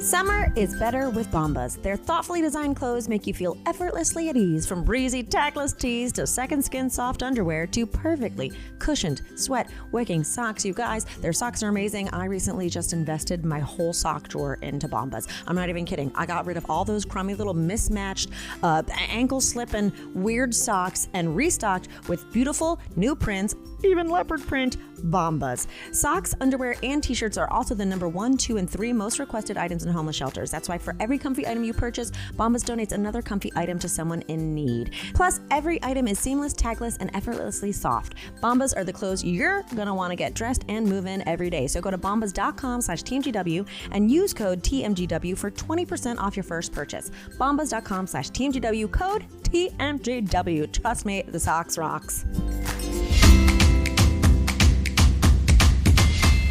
Summer is better with Bombas. Their thoughtfully designed clothes make you feel effortlessly at ease, from breezy, tackless tees to second skin soft underwear to perfectly cushioned, sweat-wicking socks. You guys, their socks are amazing. I recently just invested my whole sock drawer into Bombas. I'm not even kidding. I got rid of all those crummy little mismatched, ankle-slipping, weird socks and restocked with beautiful new prints, even leopard print Bombas. Socks, underwear, and t-shirts are also the number 1, 2, and 3 most requested items in homeless shelters. That's why for every comfy item you purchase, Bombas donates another comfy item to someone in need. Plus, every item is seamless, tagless, and effortlessly soft. Bombas are the clothes you're gonna want to get dressed and move in every day. So go to bombas.com/TMGW and use code TMGW for 20% off your first purchase. Bombas.com/TMGW, code TMGW. Trust me, the socks rocks.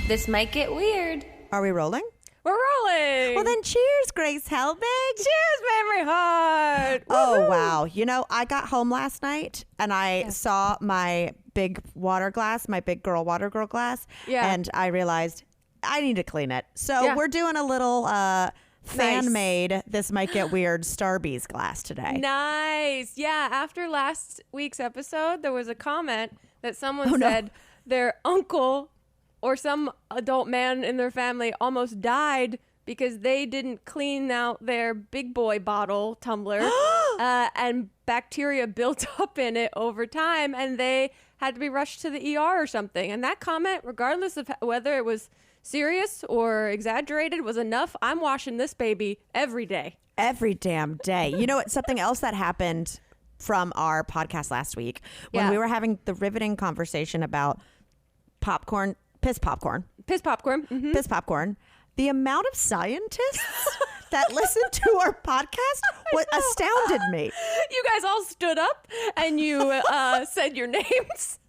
This might get weird. Are we rolling? We're rolling. Well, then cheers, Grace Helbig. Cheers, Mamrie Hart. Oh, wow. You know, I got home last night and I saw my big water glass, my big water girl glass. Yeah. And I realized I need to clean it. So we're doing a little fan-made, this might get weird, Starbucks glass today. Nice. Yeah. After last week's episode, there was a comment that someone said their uncle or some adult man in their family almost died because they didn't clean out their big boy bottle tumbler and bacteria built up in it over time and they had to be rushed to the ER or something. And that comment, regardless of whether it was serious or exaggerated, was enough. I'm washing this baby every day. Every damn day. You know, it's something else that happened from our podcast last week when we were having the riveting conversation about popcorn. Piss popcorn. Mm-hmm. Piss popcorn. The amount of scientists that listened to our podcast astounded me. You guys all stood up and you said your names.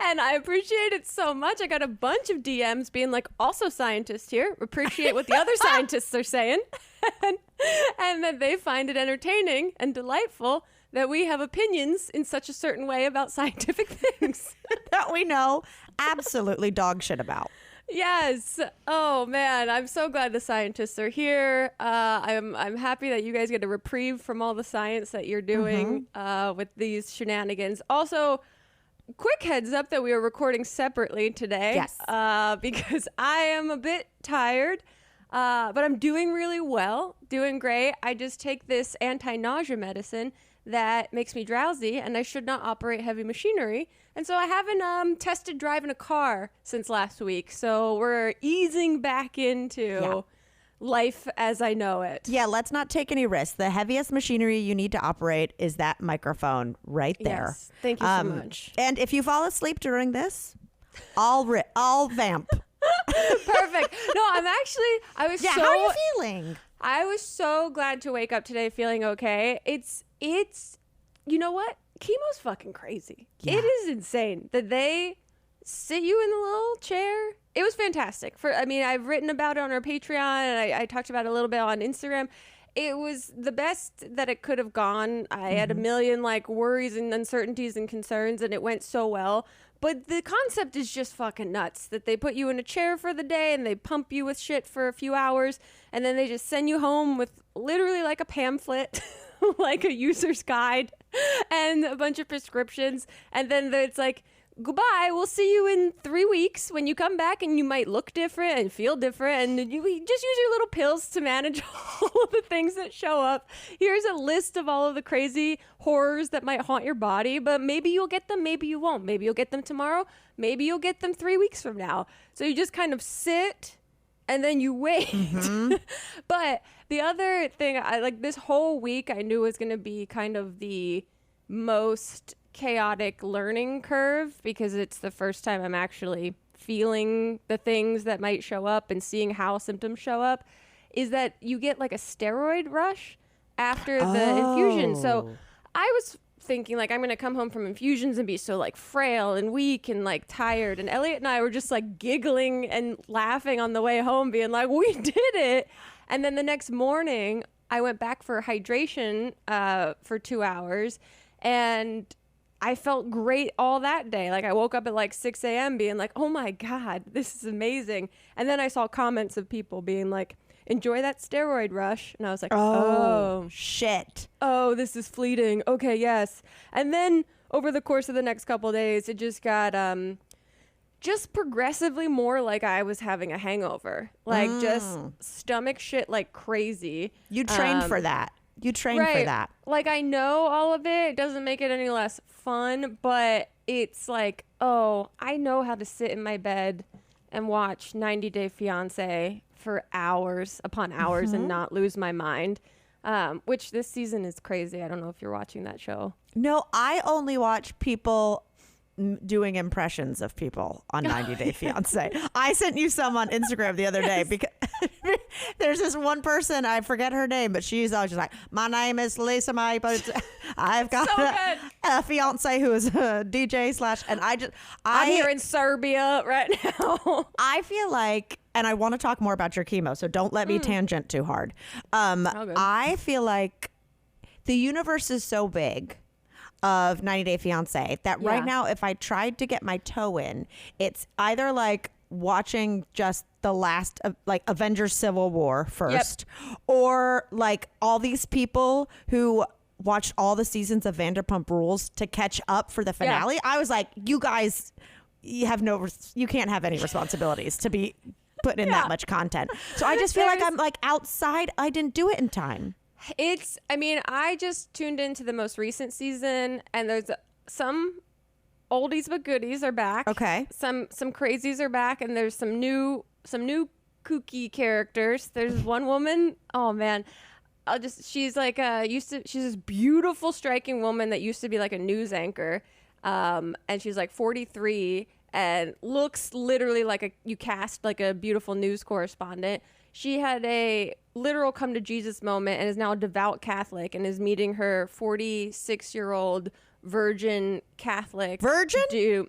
And I appreciate it so much. I got a bunch of DMs being like, also scientists here. Appreciate what the other scientists are saying. and that they find it entertaining and delightful that we have opinions in such a certain way about scientific things. That we know absolutely dog shit about. Yes. Oh, man. I'm so glad the scientists are here. I'm happy that you guys get a reprieve from all the science that you're doing with these shenanigans. Also, quick heads up that we are recording separately today. Yes. Because I am a bit tired, but I'm doing really well, doing great. I just take this anti-nausea medicine that makes me drowsy, and I should not operate heavy machinery. And so I haven't tested driving a car since last week. So we're easing back into life as I know it. Yeah, let's not take any risks. The heaviest machinery you need to operate is that microphone right there. Yes, thank you so much. And if you fall asleep during this, I'll vamp. Perfect. No, I was how are you feeling? I was so glad to wake up today feeling okay. It's you know what? Chemo's fucking crazy. Yeah. It is insane that they sit you in the little chair. It was fantastic. I've written about it on our Patreon and I talked about it a little bit on Instagram. It was the best that it could have gone. I had a million worries and uncertainties and concerns and it went so well. But the concept is just fucking nuts that they put you in a chair for the day and they pump you with shit for a few hours and then they just send you home with literally like a pamphlet, like a user's guide and a bunch of prescriptions. And then it's like, goodbye, we'll see you in 3 weeks when you come back and you might look different and feel different and you just use your little pills to manage all of the things that show up. Here's a list of all of the crazy horrors that might haunt your body, but maybe you'll get them, maybe you won't. Maybe you'll get them tomorrow, maybe you'll get them 3 weeks from now. So you just kind of sit and then you wait. But the other thing, this whole week I knew was going to be kind of the most chaotic learning curve because it's the first time I'm actually feeling the things that might show up and seeing how symptoms show up, is that you get like a steroid rush after the infusion. So I was thinking I'm going to come home from infusions and be so frail and weak and tired. And Elliot and I were just giggling and laughing on the way home being like, we did it. And then the next morning I went back for hydration for 2 hours and I felt great all that day. Like I woke up at like 6 a.m. being like, oh my God, this is amazing. And then I saw comments of people being like, enjoy that steroid rush. And I was like, oh shit. Oh, this is fleeting. Okay, yes. And then over the course of the next couple of days, it just got just progressively more like I was having a hangover. Like just stomach shit like crazy. You trained for that. You trained for that. Like I know all of it. It doesn't make it any less fun, but it's like, oh, I know how to sit in my bed and watch 90 Day Fiance for hours upon hours and not lose my mind. Which this season is crazy. I don't know if you're watching that show. No, I only watch people doing impressions of people on 90 Day Fiance. I sent you some on Instagram the other day because there's this one person, I forget her name, but she's always just like, my name is Lisa May, but I've got a fiance who is a DJ / and I'm here in Serbia right now. I feel like, and I want to talk more about your chemo, so don't let me tangent too hard. I feel like the universe is so big of 90 Day Fiance that right now, if I tried to get my toe in, it's either like watching just the last of like Avengers Civil War first, or like all these people who watched all the seasons of Vanderpump Rules to catch up for the finale. I was like, you guys, you can't have any responsibilities to be putting in that much content. So I just feel like I'm like outside. I didn't do it in time. I just tuned into the most recent season, and there's some oldies but goodies are back. Okay. Some crazies are back, and there's some new kooky characters. There's one woman, oh man, she's like she's this beautiful, striking woman that used to be like a news anchor, and she's like 43 and looks literally like you cast like a beautiful news correspondent. She had a literal come to Jesus moment and is now a devout Catholic and is meeting her 46-year-old virgin Catholic. Virgin?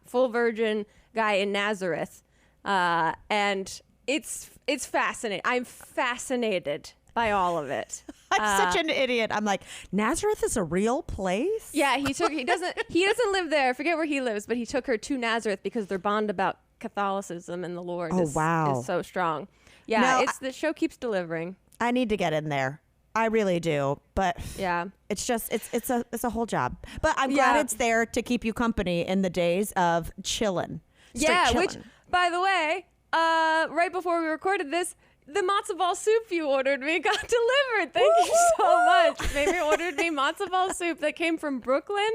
Full virgin guy in Nazareth. And it's fascinating. I'm fascinated by all of it. I'm such an idiot. I'm like, Nazareth is a real place? Yeah, he doesn't live there. I forget where he lives, but he took her to Nazareth because their bond about Catholicism and the Lord is so strong. Yeah, the show keeps delivering. I need to get in there. I really do. But yeah, it's just it's a whole job. But I'm glad it's there to keep you company in the days of chilling. Which, by the way, right before we recorded this, the matzo ball soup you ordered me got delivered. Thank you so much. Mamrie ordered me matzo ball soup that came from Brooklyn.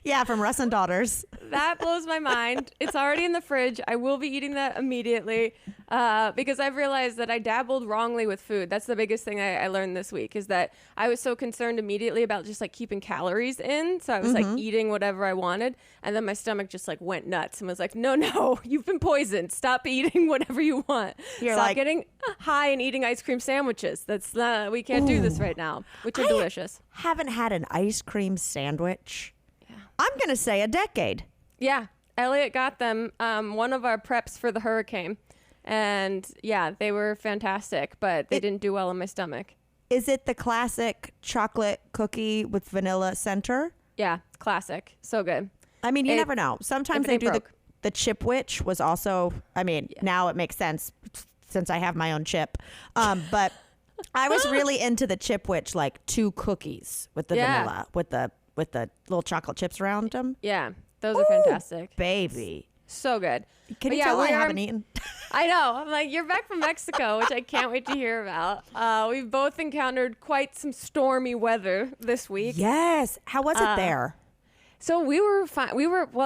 Yeah, from Russ and Daughters. That blows my mind. It's already in the fridge. I will be eating that immediately because I've realized that I dabbled wrongly with food. That's the biggest thing I learned this week is that I was so concerned immediately about just like keeping calories in. So I was like eating whatever I wanted. And then my stomach just like went nuts and was like, no, you've been poisoned. Stop eating whatever you want. Stop getting high and eating ice cream sandwiches. We can't do this right now, which are delicious. Haven't had an ice cream sandwich. I'm going to say a decade. Yeah. Elliot got them, one of our preps for the hurricane. And yeah, they were fantastic, but they didn't do well in my stomach. Is it the classic chocolate cookie with vanilla center? Yeah, classic. So good. I mean, you never know. Sometimes they do the chip witch was also, now it makes sense since I have my own chip. But I was really into the chip witch, like 2 cookies with the vanilla, with the little chocolate chips around them. Yeah, those are fantastic. Baby. So good. Can you tell I haven't eaten? I know. I'm like, you're back from Mexico, which I can't wait to hear about. We've both encountered quite some stormy weather this week. Yes. How was it there? So we were fine.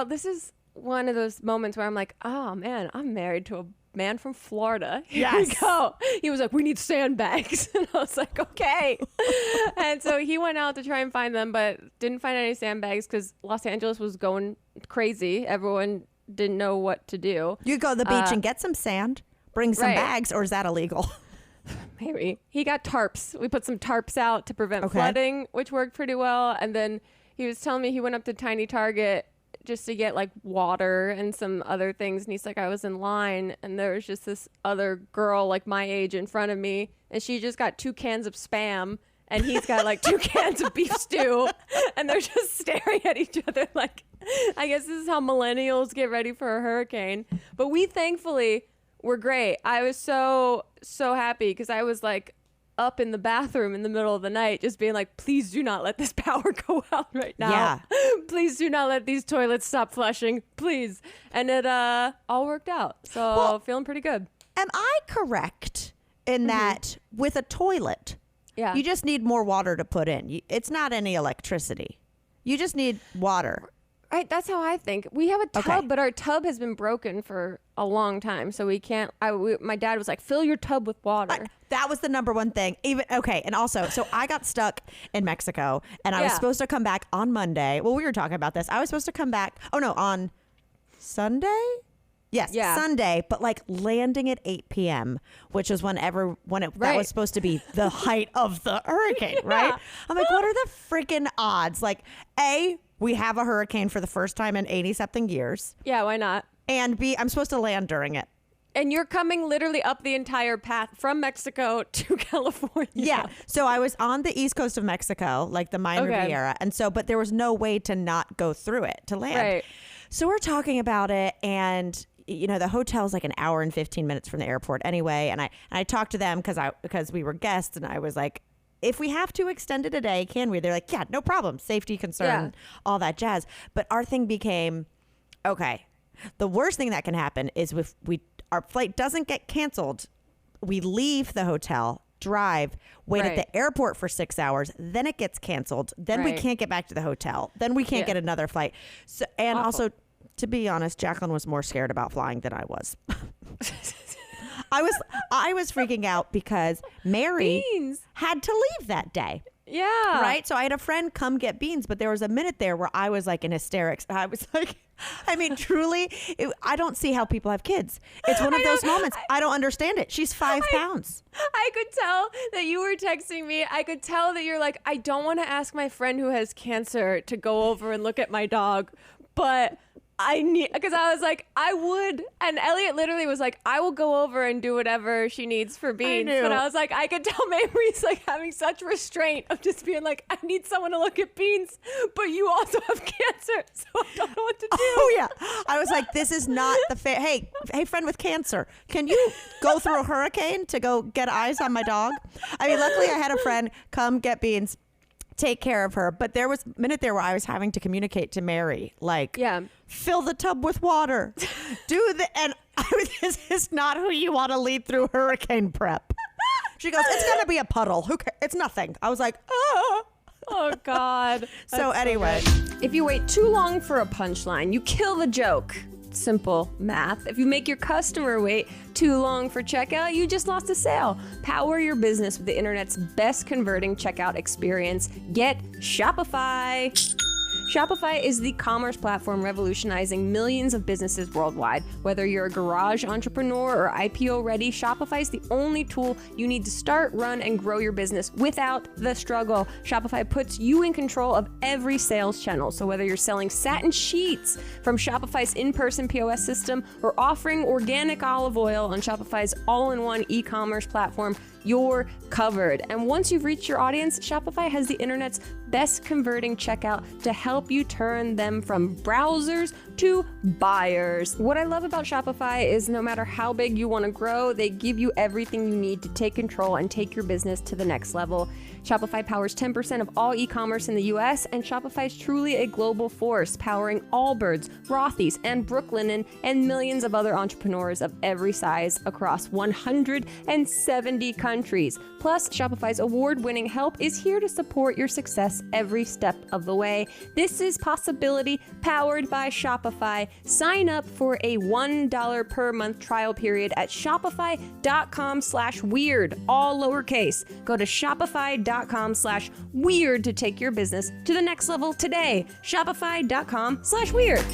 This is one of those moments where I'm like, oh man, I'm married to a man from Florida. Here we go. He was like, we need sandbags. And I was like, okay. And so he went out to try and find them, but didn't find any sandbags because Los Angeles was going crazy. Everyone didn't know what to do. You go to the beach and get some sand, bring some bags, or is that illegal? Maybe. He got tarps. We put some tarps out to prevent flooding, which worked pretty well. And then he was telling me he went up to Tiny Target just to get like water and some other things. And he's like, I was in line and there was just this other girl like my age in front of me. And she just got 2 cans of Spam and he's got like 2 cans of beef stew, and they're just staring at each other like, I guess this is how millennials get ready for a hurricane. But we thankfully were great. I was so happy because I was like up in the bathroom in the middle of the night just being like, please do not let this power go out right now. Yeah. Please do not let these toilets stop flushing, please. And it all worked out. So feeling pretty good. Am I correct in that with a toilet, you just need more water to put in? It's not any electricity. You just need water. Right, that's how I think. We have a tub, but our tub has been broken for a long time, so we can't. My dad was like, "Fill your tub with water." That was the number one thing. And also, so I got stuck in Mexico, and I was supposed to come back on Monday. Well, we were talking about this. I was supposed to come back. Oh no, on Sunday. Yes, Sunday, but like landing at 8 p.m., which is that was supposed to be the height of the hurricane, right? I'm like, what are the freaking odds? Like, A, we have a hurricane for the first time in 80-something years. Yeah, why not? And B, I'm supposed to land during it. And you're coming literally up the entire path from Mexico to California. Yeah. So I was on the east coast of Mexico, like the Mayan Riviera. And so, but there was no way to not go through it to land. Right. So we're talking about it, and you know, the hotel's like an hour and 15 minutes from the airport anyway. And I talked to them because we were guests, and I was like, if we have to extend it a day, can we? They're like, yeah, no problem. Safety concern, all that jazz. But our thing became, okay, the worst thing that can happen is if our flight doesn't get canceled, we leave the hotel, drive, wait at the airport for 6 hours, then it gets canceled, then we can't get back to the hotel, then we can't get another flight. So, and also, to be honest, Jacqueline was more scared about flying than I was. I was freaking out because Mary had to leave that day. Yeah. Right? So I had a friend come get beans, but there was a minute there where I was like in hysterics. I was like, I mean, truly, I don't see how people have kids. It's one of those moments. I don't understand it. She's 5 pounds. I could tell that you were texting me. I could tell that you're like, I don't want to ask my friend who has cancer to go over and look at my dog, but I need, because I was like, I would. And Elliot literally was like, I will go over and do whatever she needs for beans. But I was like, I could tell Mamrie's like having such restraint of just being like, I need someone to look at beans, but you also have cancer, so I don't know what to do. Oh yeah. I was like, this is not the hey friend with cancer, can you go through a hurricane to go get eyes on my dog? I mean, luckily I had a friend come get beans, take care of her, but there was a minute there where I was having to communicate to Mary, like, fill the tub with water, and this is not who you want to lead through hurricane prep. She goes, it's gonna be a puddle, who cares? It's nothing. I was like, oh God. So anyway, if you wait too long for a punchline, you kill the joke. Simple math. If you make your customer wait too long for checkout, you just lost a sale. Power your business with the internet's best converting checkout experience. Get Shopify. Shopify is the commerce platform revolutionizing millions of businesses worldwide. Whether you're a garage entrepreneur or IPO ready, Shopify is the only tool you need to start, run, and grow your business without the struggle. Shopify puts you in control of every sales channel. So whether you're selling satin sheets from Shopify's in-person POS system or offering organic olive oil on Shopify's all-in-one e-commerce platform, you're covered. And once you've reached your audience, Shopify has the internet's best converting checkout to help you turn them from browsers to buyers. What I love about Shopify is no matter how big you want to grow, they give you everything you need to take control and take your business to the next level. Shopify powers 10% of all e-commerce in the US, and Shopify is truly a global force, powering Allbirds, Rothy's, and Brooklinen, and millions of other entrepreneurs of every size across 170 countries. Plus, Shopify's award-winning help is here to support your success every step of the way. This is Possibility, powered by Shopify. Sign up for a $1 per month trial period at shopify.com/weird, all lowercase. Go to shopify.com/weird to take your business to the next level today. Shopify.com/weird.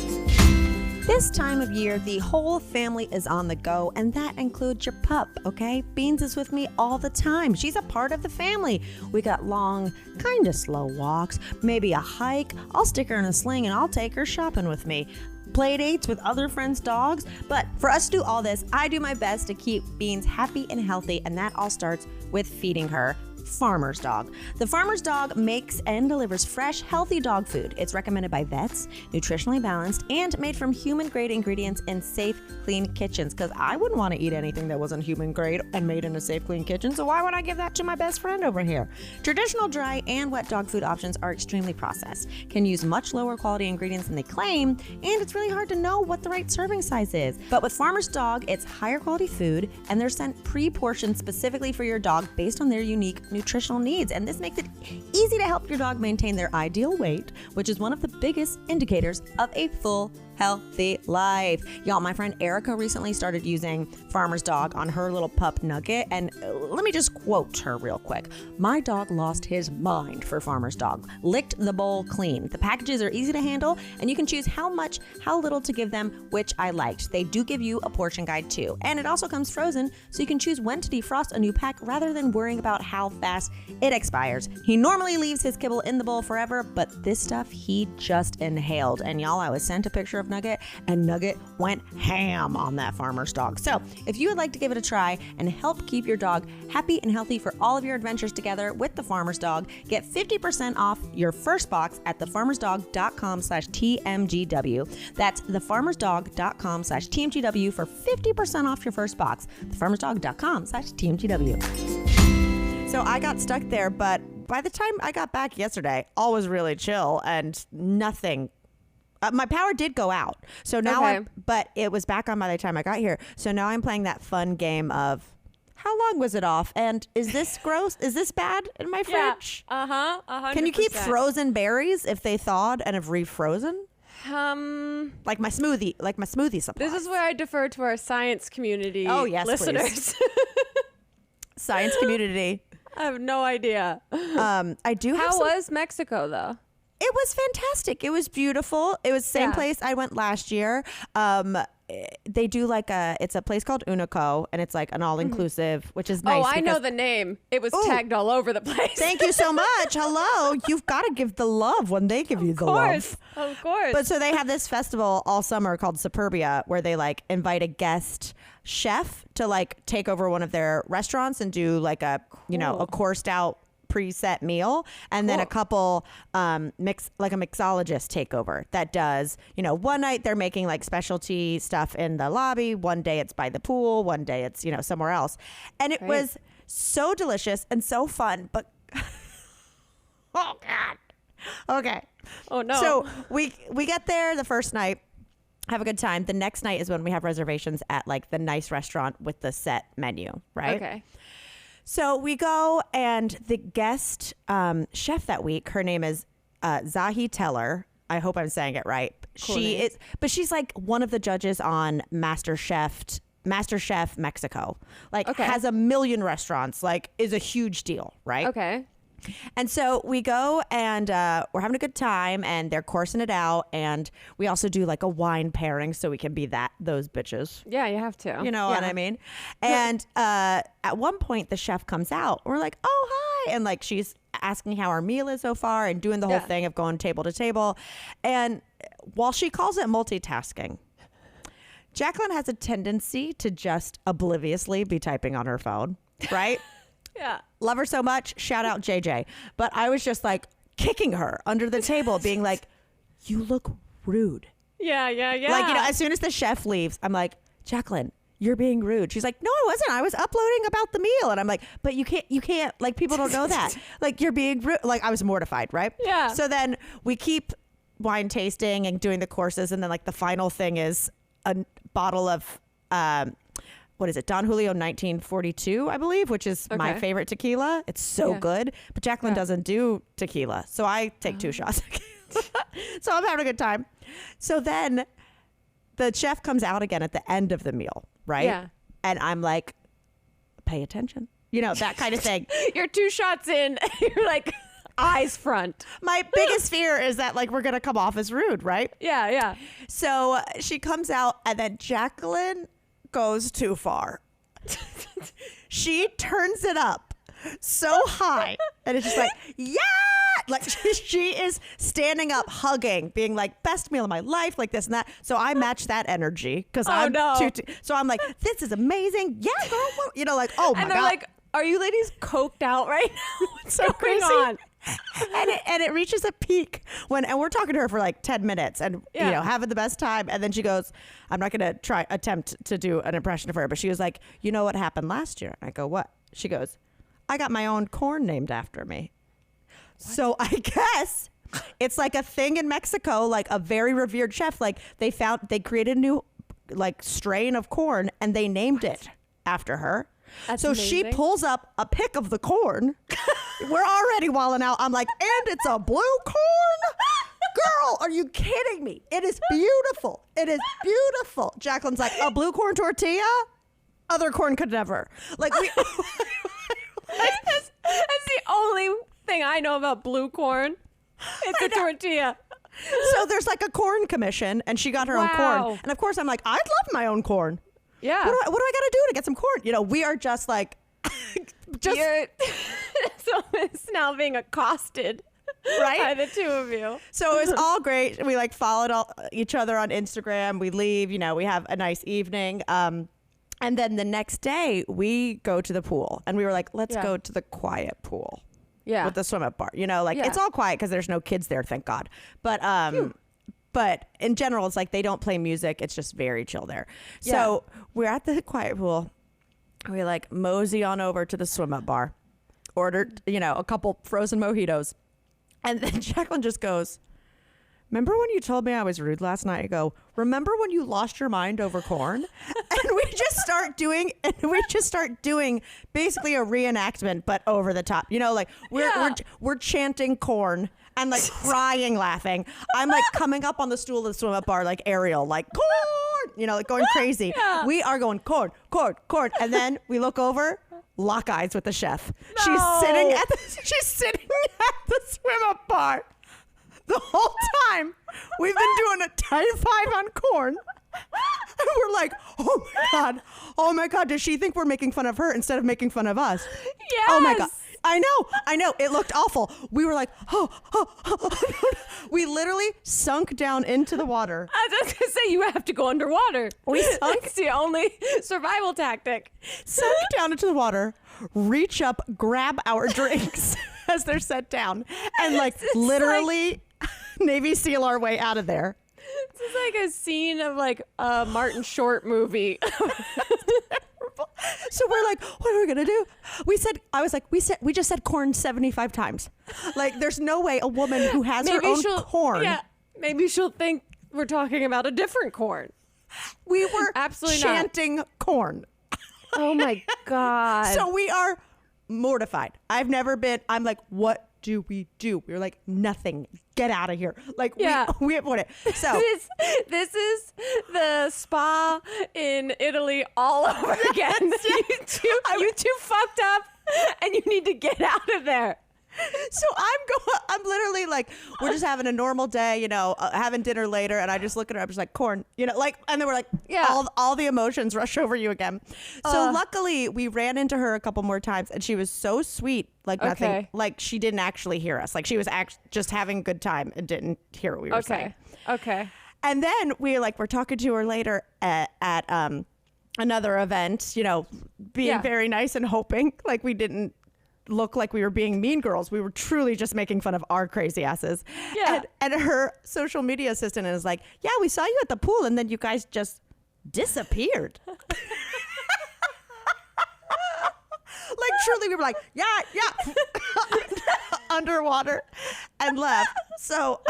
This time of year, the whole family is on the go, and that includes your pup, okay? Beans is with me all the time. She's a part of the family. We got long, kind of slow walks, maybe a hike. I'll stick her in a sling, and I'll take her shopping with me. Play dates with other friends' dogs. But for us to do all this, I do my best to keep Beans happy and healthy, and that all starts with feeding her. Farmer's Dog. The Farmer's Dog makes and delivers fresh, healthy dog food. It's recommended by vets, nutritionally balanced, and made from human-grade ingredients in safe, clean kitchens. Because I wouldn't want to eat anything that wasn't human-grade and made in a safe, clean kitchen, so why would I give that to my best friend over here? Traditional dry and wet dog food options are extremely processed, can use much lower quality ingredients than they claim, and it's really hard to know what the right serving size is. But with Farmer's Dog, it's higher quality food, and they're sent pre-portioned specifically for your dog based on their unique nutritional needs. And this makes it easy to help your dog maintain their ideal weight, which is one of the biggest indicators of a full, healthy life. Y'all, my friend Erica recently started using Farmer's Dog on her little pup Nugget, and let me just quote her real quick. My dog lost his mind for Farmer's Dog. Licked the bowl clean. The packages are easy to handle, and you can choose how much, how little to give them, which I liked. They do give you a portion guide too, and it also comes frozen, so you can choose when to defrost a new pack rather than worrying about how fast it expires. He normally leaves his kibble in the bowl forever, but this stuff he just inhaled. And y'all, I was sent a picture of Nugget, and Nugget went ham on that Farmer's Dog. So if you would like to give it a try and help keep your dog happy and healthy for all of your adventures together with the Farmer's Dog, get 50% off your first box at thefarmersdog.com/TMGW. That's thefarmersdog.com/TMGW for 50% off your first box. thefarmersdog.com/TMGW. So I got stuck there, but by the time I got back yesterday, all was really chill and nothing. My power did go out. So now but it was back on by the time I got here. So now I'm playing that fun game of how long was it off? And is this gross? Is this bad in my fridge? Yeah. 100%. Can you keep frozen berries if they thawed and have refrozen? Like my smoothie supply. This is where I defer to our science community listeners. Science community. I have no idea. I do have How was Mexico though? It was fantastic. It was beautiful. It was the same place I went last year. They do it's a place called Unico, and it's like an all-inclusive, which is nice. Oh, I know the name. It was tagged all over the place. Thank you so much. Hello. You've got to give the love when they give you the love. Of course. But so they have this festival all summer called Superbia, where they invite a guest chef to take over one of their restaurants and do a coursed out preset meal, and then a couple a mixologist takeover that does, one night they're making specialty stuff in the lobby, one day it's by the pool, one day it's somewhere else, and it was so delicious and so fun. But oh god, okay, oh no. So we get there the first night, have a good time. The next night is when we have reservations at the nice restaurant with the set menu, right? Okay. So we go, and the guest chef that week, her name is Zahi Teller. I hope I'm saying it right. Cool name. She's one of the judges on MasterChef Mexico. Has a million restaurants. Is a huge deal, right? Okay. And so we go, and we're having a good time, and they're coursing it out, and we also do a wine pairing so we can be those bitches. Yeah, you have to. You know what I mean? And at one point the chef comes out. We're like, oh, hi. And she's asking how our meal is so far and doing the whole thing of going table to table. And while she calls it multitasking, Jacqueline has a tendency to just obliviously be typing on her phone, right? Yeah. Love her so much. Shout out JJ. But I was just kicking her under the table, being like, you look rude. Yeah. As soon as the chef leaves, I'm like, Jacqueline, you're being rude. She's like, no, I wasn't. I was uploading about the meal. And I'm like, but you can't, people don't know that. You're being rude. I was mortified, right? Yeah. So then we keep wine tasting and doing the courses. And then the final thing is a bottle of, what is it? Don Julio 1942, I believe, which is my favorite tequila. It's so good. But Jacqueline doesn't do tequila. So I take 2 shots. So I'm having a good time. So then the chef comes out again at the end of the meal, right? Yeah. And I'm like, pay attention. That kind of thing. You're 2 shots in. You're eyes front. My biggest fear is that we're going to come off as rude, right? Yeah. So she comes out, and then Jacqueline goes too far. She turns it up so high, and it's just she is standing up, hugging, being best meal of my life, this and that. So I match that energy because so I'm like, this is amazing. Yeah, girl. Oh my god. And they're Are you ladies coked out right now? What's going crazy. on? And it reaches a peak and we're talking to her for like 10 minutes and having the best time, and then she goes, I'm not gonna attempt to do an impression of her, but she was like, you know what happened last year? I go, what? She goes, I got my own corn named after me. What? So I guess it's like a thing in Mexico, like a very revered chef, like they created a new like strain of corn and they named it after her. That's so amazing. She pulls up a pic of the corn. We're already walling out. I'm like, and it's a blue corn? Girl, are you kidding me? It is beautiful. It is beautiful. Jacqueline's like, a blue corn tortilla? Other corn could never. Like, that's the only thing I know about blue corn. It's a tortilla. So there's like a corn commission, and she got her own corn. And of course, I'm like, I'd love my own corn. Yeah. What do I got to do to get some corn? We are just like, so it's now being accosted. Right? By the two of you. So it was all great. We like followed each other on Instagram. We leave, we have a nice evening. And then the next day we go to the pool and we were like, let's go to the quiet pool. Yeah. With the swim up bar, it's all quiet because there's no kids there. Thank God. But in general, it's like they don't play music. It's just very chill there. So we're at the quiet pool. We like mosey on over to the swim up bar, ordered, a couple frozen mojitos. And then Jacqueline just goes, remember when you told me I was rude last night? I go, remember when you lost your mind over corn? And we just start doing basically a reenactment, but over the top. Like we're chanting corn and like crying, laughing. I'm like coming up on the stool of the swim up bar like Ariel, like corn, like going crazy. Yeah. We are going corn. And then we look over, lock eyes with the chef. No. She's sitting at the swim up bar. The whole time we've been doing a tight five on corn. And we're like, oh my God, does she think we're making fun of her instead of making fun of us? Yes. Oh my God. I know. It looked awful. We were like, we literally sunk down into the water. I was just going to say, you have to go underwater. We sunk. It's the only survival tactic. Sunk down into the water, reach up, grab our drinks as they're set down, and like literally Navy SEAL our way out of there. This is like a scene of like a Martin Short movie. So we're like, what are we gonna do? We just said corn 75 times. Like, there's no way a woman who has her own corn. Yeah, maybe she'll think we're talking about a different corn. We were absolutely chanting corn. Oh my God. So we are mortified. I'm like, what do? We were like, nothing. Get out of here. Like, we avoid it. So this is the spa in Italy all over again. You two fucked up and you need to get out of there. So I'm literally like, we're just having a normal day, having dinner later, and I just look at her, I'm just like, corn, and then we're like, all the emotions rush over you again. So luckily we ran into her a couple more times, and she was so sweet, like nothing, like she didn't actually hear us, like she was just having a good time and didn't hear what we were saying. Okay. And then we're talking to her later at another event, being very nice and hoping like we didn't look like we were being mean girls. We were truly just making fun of our crazy asses. Yeah. And her social media assistant is like, yeah, we saw you at the pool and then you guys just disappeared. Like, truly, we were like, yeah, underwater, and left. So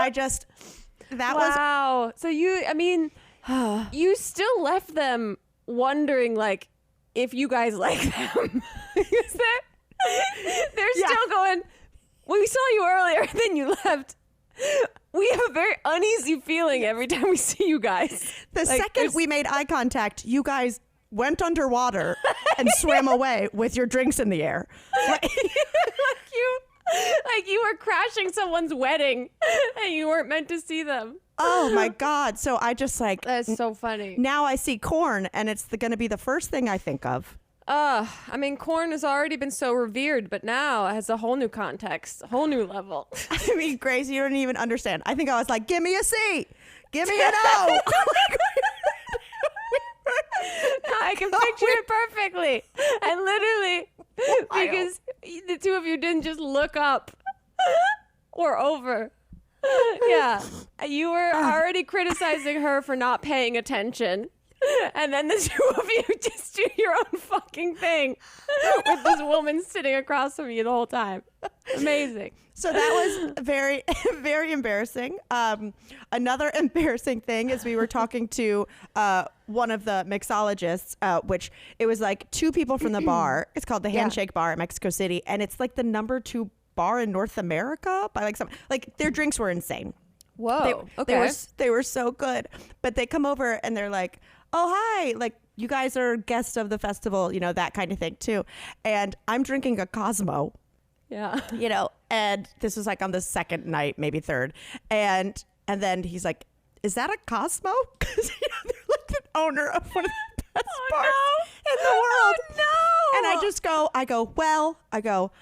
wow. So you still left them wondering, like, if you guys like them. They're still going, well, we saw you earlier, then you left. We have a very uneasy feeling every time we see you guys. The second we made eye contact, you guys went underwater and swam away with your drinks in the air. Like you were crashing someone's wedding and you weren't meant to see them. Oh my God. So I just that's so funny. Now I see corn and it's going to be the first thing I think of. Corn has already been so revered, but now it has a whole new context, a whole new level. Grace, you don't even understand. I think I was like, give me a C, give me an O. I can picture it perfectly. And literally, because the two of you didn't just look up or over. Yeah. You were already criticizing her for not paying attention. And then the two of you just do your own fucking thing with this woman sitting across from you the whole time. Amazing. So that was very, very embarrassing. Another embarrassing thing is we were talking to one of the mixologists, which it was like two people from the bar. It's called the Handshake Bar in Mexico City. And it's like the number 2 bar in North America by like their drinks were insane. Whoa. Okay. They were so good. But they come over and they're like, oh, hi. Like, you guys are guests of the festival, you know, that kind of thing too. And I'm drinking a Cosmo. Yeah. You know, and this was like on the second night, maybe third. And then he's like, is that a Cosmo? Because, you know, they're like the owner of one of the best bars in the world. Oh, no. And I go,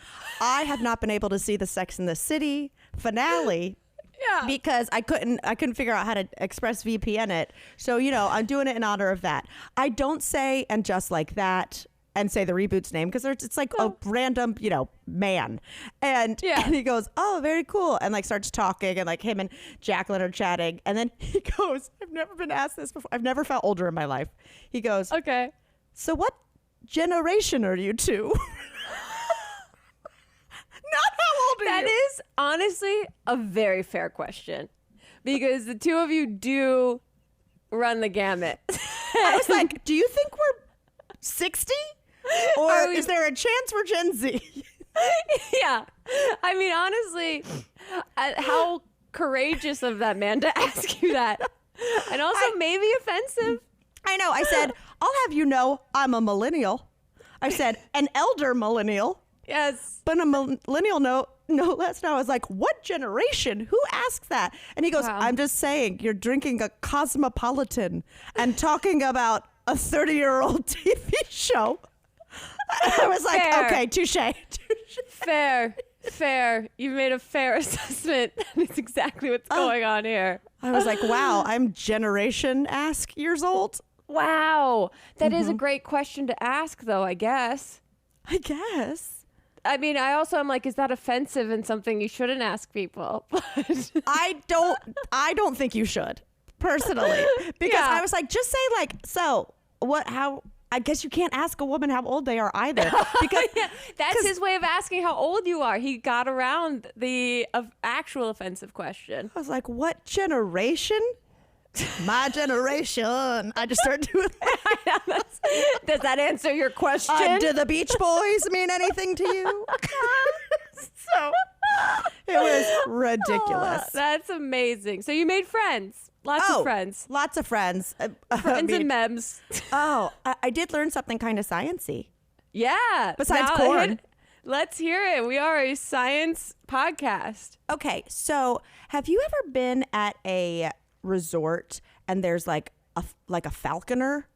I have not been able to see the Sex and the City finale. Yeah. Because I couldn't figure out how to express VPN it. So, you know, I'm doing it in honor of that. I don't say and just like that and say the reboot's name because it's like a random, you know, man. And he goes, oh, very cool. And like starts talking and like him and Jacqueline are chatting. And then he goes, I've never been asked this before. I've never felt older in my life. He goes, okay. So what generation are you two? Not how old are you? That is honestly a very fair question because the two of you do run the gamut. I was like, do you think we're 60? Or is there a chance we're Gen Z? Yeah. I mean, honestly, how courageous of that man to ask you that. And also maybe offensive. I know. I said, I'll have you know I'm a millennial. I said, an elder millennial. Yes. But a millennial, no less. Now I was like, what generation? Who asks that? And he goes, Wow. I'm just saying, you're drinking a Cosmopolitan and talking about a 30-year-old TV show. I was like, Fair. okay, touche. Fair. You've made a fair assessment. That's exactly what's going on here. I was like, wow, I'm generation-ask years old. Wow. That is a great question to ask, though, I guess. I guess. I mean, I also am like, is that offensive and something you shouldn't ask people? But I don't think you should, personally. Because I was like, just say like, so what, how, I guess you can't ask a woman how old they are either. Because that's his way of asking how old you are. He got around the actual offensive question. I was like, what generation? My generation. I just started doing that. Does that answer your question? Do the Beach Boys mean anything to you? So it was ridiculous. Oh, that's amazing. So you made friends. Lots of friends. Lots of friends. Friends and memes. I did learn something kind of sciencey. Yeah. Besides corn. Let's hear it. We are a science podcast. Okay, so have you ever been at a resort and there's like a falconer?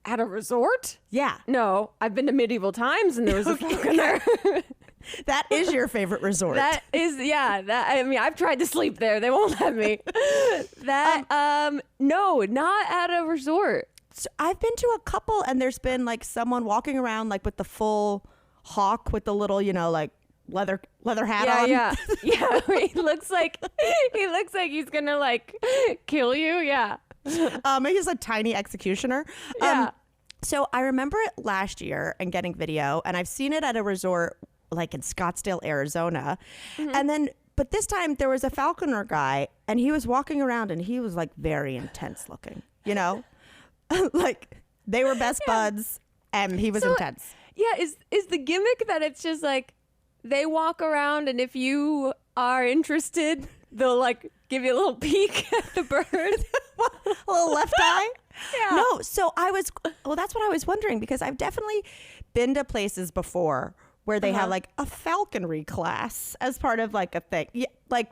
At a resort? Yeah. No, I've been to medieval times and there was a falconer. That is your favorite resort. That is, yeah. I mean, I've tried to sleep there. They won't let me. No, not at a resort. So I've been to a couple and there's been like someone walking around like with the full hawk with the little, you know, like leather hat on. Yeah. He looks like he's gonna like kill you. Yeah. He's a tiny executioner. Yeah. So I remember it last year and getting video, and I've seen it at a resort like in Scottsdale, Arizona. And then, but this time there was a falconer guy and he was walking around and he was like very intense looking, you know, like they were best buds and he was intense. Yeah. Is the gimmick that it's just like they walk around and if you are interested, they'll like give you a little peek at the bird. A little left eye? Yeah. No, so that's what I was wondering because I've definitely been to places before where they have like a falconry class as part of like a thing. Yeah, but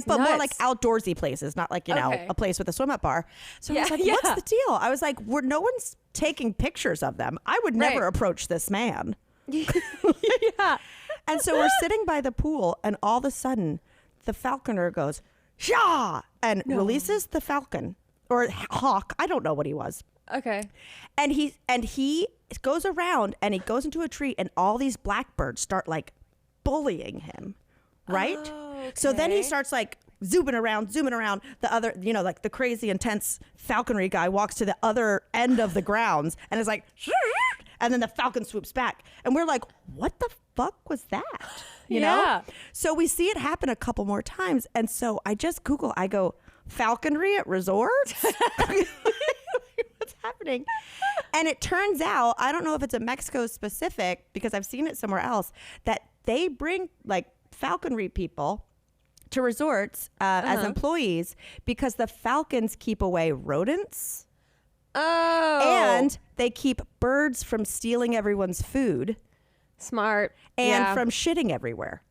more like outdoorsy places, not like, you know, a place with a swim up bar. So I was like, what's the deal? I was like, no one's taking pictures of them. I would never approach this man. Yeah. And so we're sitting by the pool and all of a sudden the falconer goes, "Shah!" and releases the falcon or hawk. I don't know what he was. Okay. And he goes around and he goes into a tree and all these blackbirds start like bullying him, right? Oh, okay. So then he starts like zooming around. The other, like the crazy intense falconry guy walks to the other end of the grounds and is like, and then the falcon swoops back. And we're like, what the fuck was that? You know? So we see it happen a couple more times. And so I just Google, I go, falconry at resorts? What's happening? And it turns out, I don't know if it's a Mexico specific, because I've seen it somewhere else, that they bring like falconry people to resorts as employees because the falcons keep away rodents. Oh. And they keep birds from stealing everyone's food. Smart. And from shitting everywhere.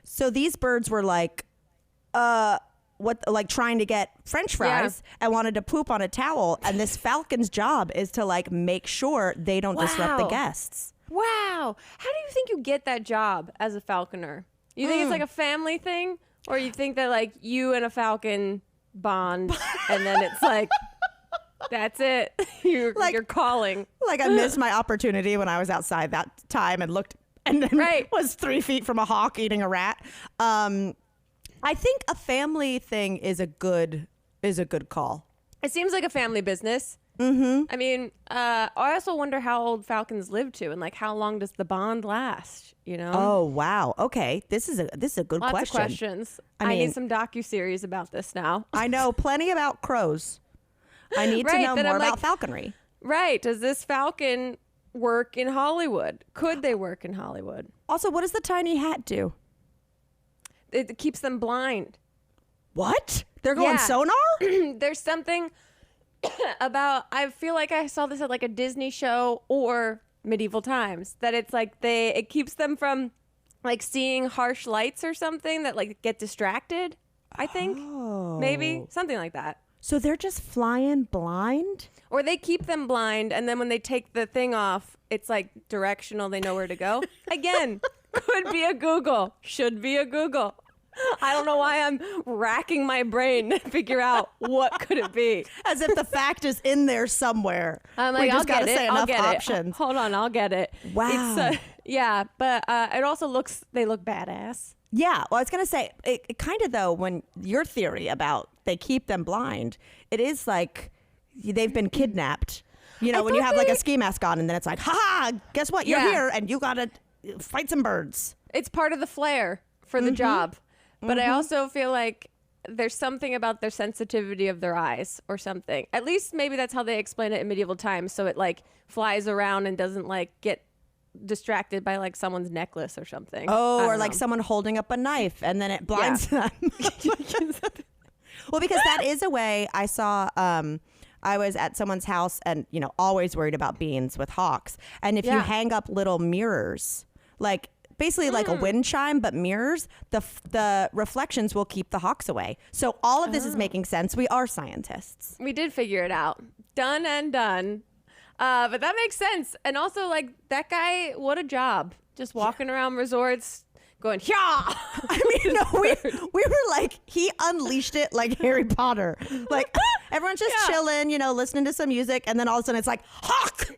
So these birds were like, trying to get French fries and wanted to poop on a towel. And this falcon's job is to like make sure they don't disrupt the guests. Wow. How do you think you get that job as a falconer? You think it's like a family thing? Or you think that like you and a falcon bond and then it's like, that's it. You're calling. Like I missed my opportunity when I was outside that time and looked and then was 3 feet from a hawk eating a rat. I think a family thing is a good call. It seems like a family business. Mm-hmm. I mean, I also wonder how old falcons live to, and like how long does the bond last? You know? Oh wow. Okay, this is a good Lots question. Of questions. I need some docuseries about this now. I know plenty about crows. I need to know more about falconry. Right. Does this falcon work in Hollywood? Could they work in Hollywood? Also, what does the tiny hat do? It keeps them blind. What? They're going sonar? There's something about, I feel like I saw this at like a Disney show or medieval times, that it's like it keeps them from like seeing harsh lights or something, that like get distracted, I think. Maybe something like that. So they're just flying blind? Or they keep them blind, and then when they take the thing off, it's like directional. They know where to go. Again, could be a Google. Should be a Google. I don't know why I'm racking my brain to figure out what could it be. As if the fact is in there somewhere. I'm like, I'll get it. I'll get options. Hold on, I'll get it. Wow. It's, but it also they look badass. Yeah, well, I was going to say, it kind of, though, when your theory about they keep them blind, it is like they've been kidnapped. You know, when you have like a ski mask on and then it's like, ha, guess what? You're here and you got to fight some birds. It's part of the flair for the job. But I also feel like there's something about their sensitivity of their eyes or something. At least maybe that's how they explain it in medieval times. So it like flies around and doesn't like get distracted by like someone's necklace or something. Oh, or like someone holding up a knife and then it blinds them. Well, because that is a way. I saw I was at someone's house and, always worried about beans with hawks. And if you hang up little mirrors, like basically like a wind chime, but mirrors, the reflections will keep the hawks away. So all of this is making sense. We are scientists. We did figure it out. Done and done. But that makes sense. And also, like, that guy, what a job. Just walking around resorts going, yeah. I mean, no, we were like, he unleashed it like Harry Potter. Like, everyone's just chilling, listening to some music. And then all of a sudden it's like, hawk!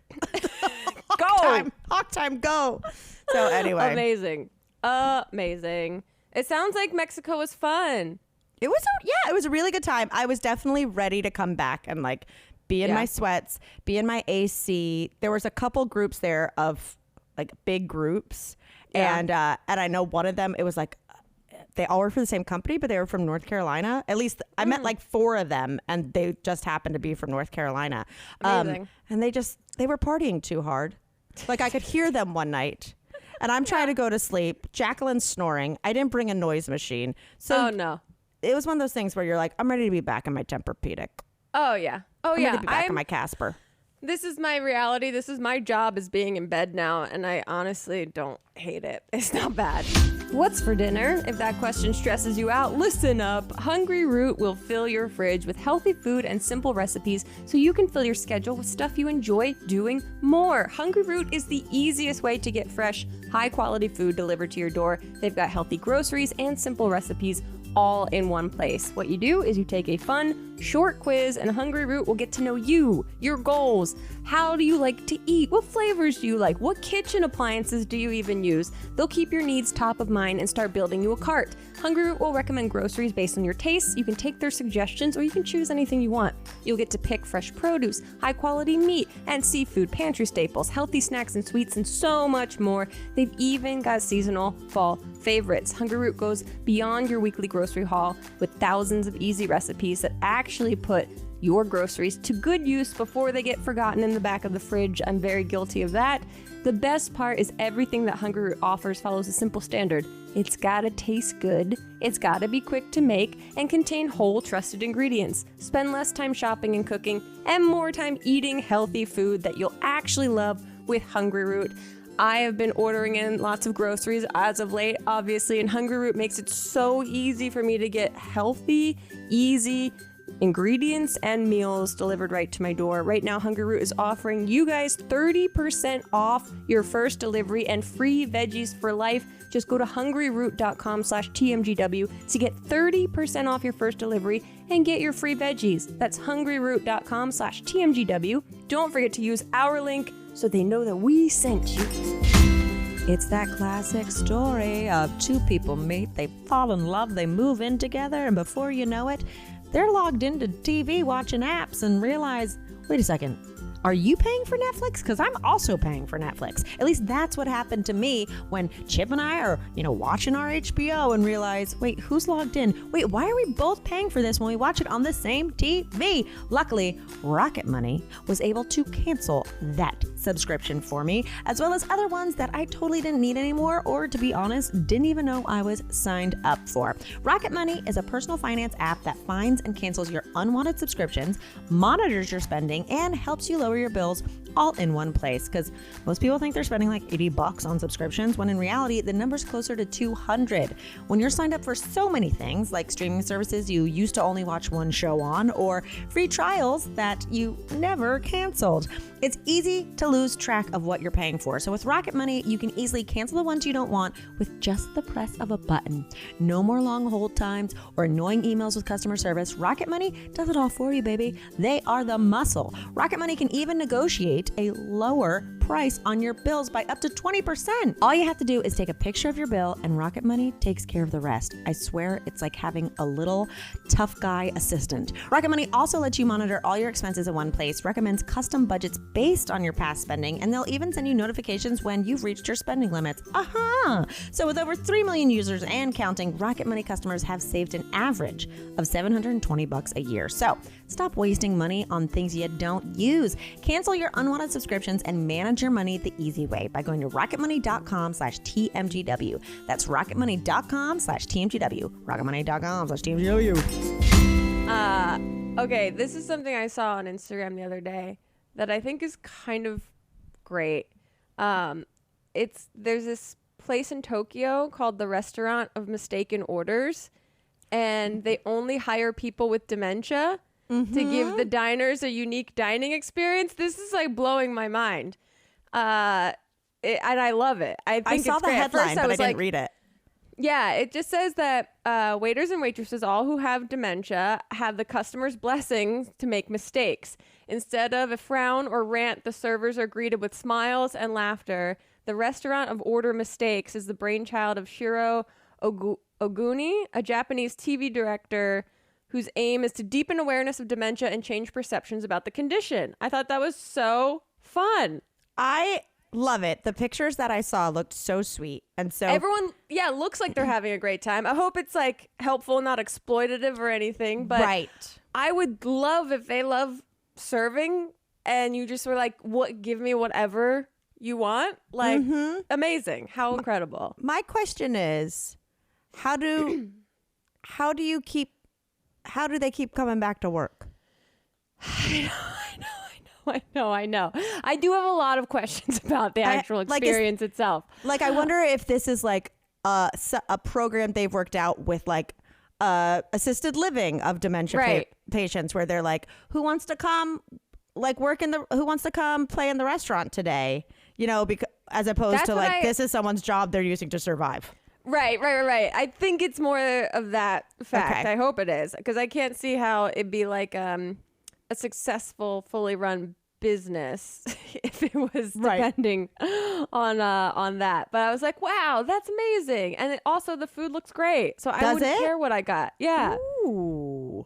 Hawk time, go. So anyway. Amazing. It sounds like Mexico was fun. It was a really good time. I was definitely ready to come back and like be in my sweats, be in my AC. There was a couple groups there of like big groups. And I know one of them, it was like, they all were for the same company, but they were from North Carolina. At least I met like 4 of them and they just happened to be from North Carolina. Amazing. And they were partying too hard. Like I could hear them one night and I'm trying to go to sleep. Jacqueline's snoring. I didn't bring a noise machine. So no. It was one of those things where you're like, I'm ready to be back in my Tempur-Pedic. Oh yeah. I'm ready to be back in my Casper. This is my reality. This is my job, is being in bed now, and I honestly don't hate it. It's not bad. What's for dinner? If that question stresses you out, listen up. Hungryroot will fill your fridge with healthy food and simple recipes so you can fill your schedule with stuff you enjoy doing more. Hungryroot is the easiest way to get fresh, high-quality food delivered to your door. They've got healthy groceries and simple recipes all in one place. What you do is you take a fun, short quiz, and Hungryroot will get to know you, your goals. How do you like to eat? What flavors do you like? What kitchen appliances do you even use? They'll keep your needs top of mind and start building you a cart. Hungryroot will recommend groceries based on your tastes. You can take their suggestions or you can choose anything you want. You'll get to pick fresh produce, high quality meat and seafood, pantry staples, healthy snacks and sweets, and so much more. They've even got seasonal fall favorites. Hungryroot goes beyond your weekly grocery haul with thousands of easy recipes that actually put your groceries to good use before they get forgotten in the back of the fridge. I'm very guilty of that. The best part is everything that Hungryroot offers follows a simple standard. It's gotta taste good, it's gotta be quick to make, and contain whole, trusted ingredients. Spend less time shopping and cooking, and more time eating healthy food that you'll actually love with Hungryroot. I have been ordering in lots of groceries as of late, obviously, and Hungryroot makes it so easy for me to get healthy, easy ingredients and meals delivered right to my door. Right now, Hungryroot is offering you guys 30% off your first delivery and free veggies for life. Just go to hungryroot.com/TMGW to get 30% off your first delivery and get your free veggies. That's hungryroot.com/TMGW. Don't forget to use our link so they know that we sent you. It's that classic story of two people meet, they fall in love, they move in together, and before you know it, they're logged into TV watching apps and realize, wait a second, are you paying for Netflix? Because I'm also paying for Netflix. At least that's what happened to me when Chip and I are, watching our HBO and realize, wait, who's logged in? Wait, why are we both paying for this when we watch it on the same TV? Luckily, Rocket Money was able to cancel that subscription for me, as well as other ones that I totally didn't need anymore, or to be honest, didn't even know I was signed up for. Rocket Money is a personal finance app that finds and cancels your unwanted subscriptions, monitors your spending, and helps you lower your bills all in one place, because most people think they're spending like $80 on subscriptions, when in reality the number's closer to $200. When you're signed up for so many things like streaming services you used to only watch one show on, or free trials that you never canceled, it's easy to lose track of what you're paying for. So with Rocket Money, you can easily cancel the ones you don't want with just the press of a button. No more long hold times or annoying emails with customer service. Rocket Money does it all for you, baby. They are the muscle. Rocket Money can even negotiate a lower price on your bills by up to 20%. All you have to do is take a picture of your bill and Rocket Money takes care of the rest. I swear it's like having a little tough guy assistant. Rocket Money also lets you monitor all your expenses in one place, recommends custom budgets based on your past spending, and they'll even send you notifications when you've reached your spending limits. So with over 3 million users and counting, Rocket Money customers have saved an average of $720 a year. So stop wasting money on things you don't use. Cancel your unwanted subscriptions and manage your money the easy way by going to rocketmoney.com/TMGW. That's rocketmoney.com/TMGW. rocketmoney.com/TMGW. Okay, this is something I saw on Instagram the other day that I think is kind of great. There's this place in Tokyo called the Restaurant of Mistaken Orders, and they only hire people with dementia to give the diners a unique dining experience. This is like blowing my mind. And I love it. I saw the headline, but I didn't read it. Yeah, it just says that waiters and waitresses, all who have dementia, have the customer's blessing to make mistakes. Instead of a frown or rant, the servers are greeted with smiles and laughter. The Restaurant of Order Mistakes is the brainchild of Shiro Oguni, a Japanese TV director whose aim is to deepen awareness of dementia and change perceptions about the condition. I thought that was so fun. I love it. The pictures that I saw looked so sweet. And so everyone, looks like they're having a great time. I hope it's like helpful, not exploitative or anything. But right. I would love if they love serving and you just were like, give me whatever you want. Like, amazing. How incredible. My question is, how do they keep coming back to work? I know. I do have a lot of questions about the actual experience itself. Like, I wonder if this is like a program they've worked out with like assisted living of dementia patients, where they're like, who wants to come who wants to come play in the restaurant today? Because as opposed to like, this is someone's job they're using to survive. Right. I think it's more of that fact. Okay. I hope it is, because I can't see how it'd be like a successful, fully run business if it was depending on that. But I was like, wow, that's amazing, and also the food looks great, so I wouldn't care what I got. Yeah. Ooh.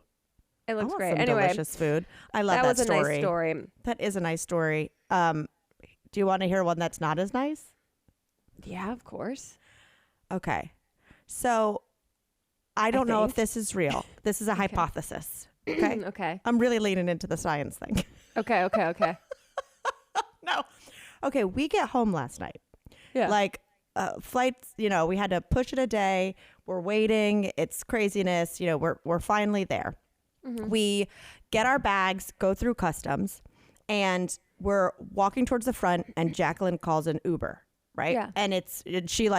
It looks I want great. Some Anyway, delicious food. I love that was story. a nice story. That is a nice story. Do you want to hear one that's not as nice? Yeah, of course. Okay. So I don't know if this is real. This is a hypothesis. Okay. Okay. I'm really leaning into the science thing. Okay. No. Okay. We get home last night. Yeah. Like flights, we had to push it a day. We're waiting. It's craziness. We're finally there. Mm-hmm. We get our bags, go through customs, and we're walking towards the front, and Jacqueline calls an Uber, right? Yeah. And she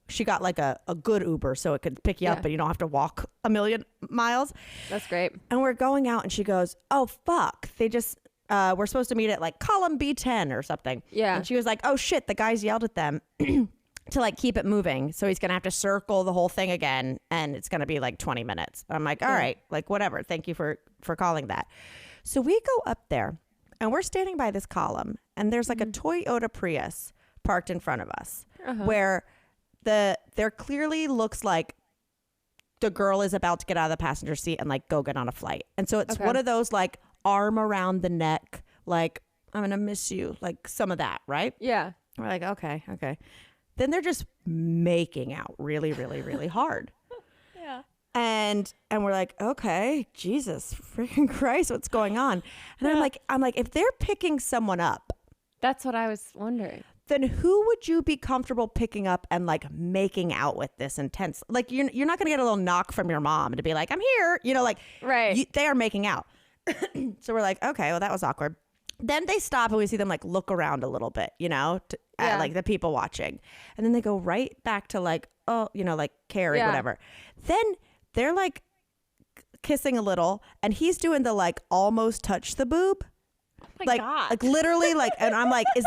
she got like a good Uber so it could pick you up and you don't have to walk a million miles. That's great. And we're going out, and she goes, oh, fuck. They just, we're supposed to meet at like column B10 or something. Yeah. And she was like, oh, shit, the guys yelled at them to like keep it moving. So he's going to have to circle the whole thing again, and it's going to be like 20 minutes. I'm like, all right, like whatever. Thank you for calling that. So we go up there, and we're standing by this column, and there's like a Toyota Prius parked in front of us where there clearly looks like the girl is about to get out of the passenger seat and like go get on a flight. And so it's one of those like arm around the neck, like I'm going to miss you, like some of that, right? Yeah. We're like, okay. Then they're just making out really, really, really hard. Yeah. And we're like, okay, Jesus freaking Christ, what's going on? And I'm like, if they're picking someone up, that's what I was wondering. Then who would you be comfortable picking up and like making out with this intense? Like you're not going to get a little knock from your mom to be like, I'm here, like right. They are making out. So we're like, okay, well, that was awkward. Then they stop and we see them like look around a little bit, at like the people watching. And then they go right back to like, oh, like caring, whatever. Then they're like kissing a little, and he's doing the like almost touch the boob. Oh my God. Like literally like, and I'm like, is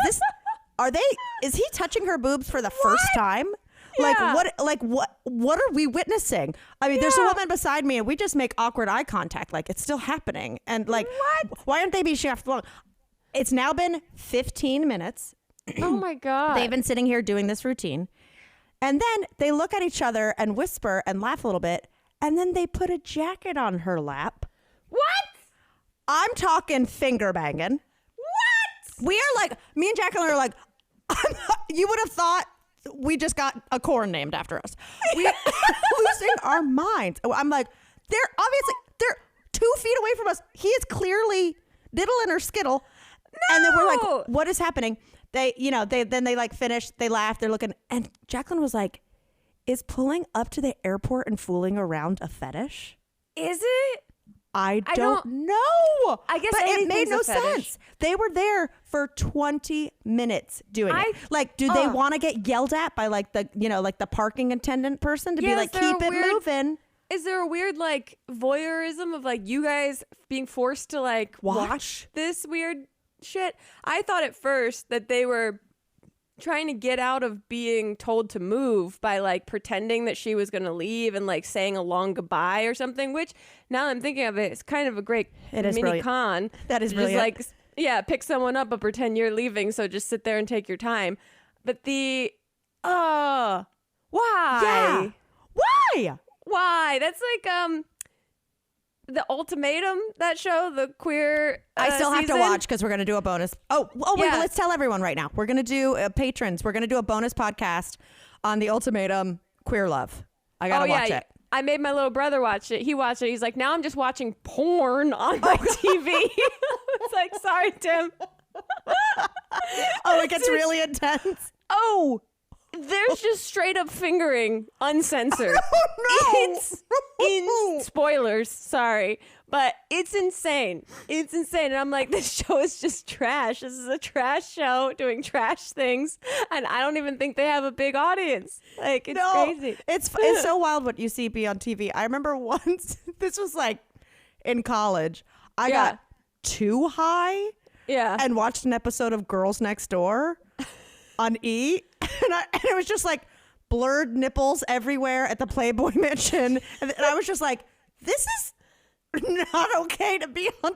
he touching her boobs for the first time? Yeah. What are we witnessing? I mean, there's a woman beside me, and we just make awkward eye contact. Like it's still happening. And like, why aren't they being chefed long? It's now been 15 minutes. Oh my God. They've been sitting here doing this routine. And then they look at each other and whisper and laugh a little bit. And then they put a jacket on her lap. What? I'm talking finger banging. What? We are like, me and Jacqueline are like, you would have thought we just got a corn named after us. We're losing our minds. I'm like, they're 2 feet away from us. He is clearly diddling her skittle. No! And then we're like, what is happening? They like finish, they laugh, they're looking. And Jacqueline was like, is pulling up to the airport and fooling around a fetish? Is it? I don't know. I guess but it made no sense. sense. They were there for 20 minutes doing it. Like, do they want to get yelled at by like the, like the parking attendant person to be like, keep it moving? Is there a weird like voyeurism of like you guys being forced to like watch this weird shit? I thought at first that they were trying to get out of being told to move by like pretending that she was going to leave and like saying a long goodbye or something, which now that I'm thinking of it, it's kind of a great mini con. That is brilliant. Just like, pick someone up but pretend you're leaving. So just sit there and take your time. But why? Yeah. Why? That's like, The Ultimatum, that show, the queer I still have season. to watch because we're going to do a bonus. Wait, Yeah. let's tell everyone right now. We're going to do patrons. We're going to do a bonus podcast on The Ultimatum Queer Love. I got to watch it. I made my little brother watch it. He watched it. He's like, now I'm just watching porn on my TV. It's like, sorry, Tim. It gets really intense. There's just straight up fingering, uncensored. Oh, no. Spoilers, sorry. But it's insane. It's insane. And I'm like, this show is just trash. This is a trash show doing trash things. And I don't even think they have a big audience. Like, it's crazy. It's so wild what you see be on TV. I remember once, this was like in college, I got too high and watched an episode of Girls Next Door on E. And it was just like blurred nipples everywhere at the Playboy Mansion. And I was just like, this is not okay to be on.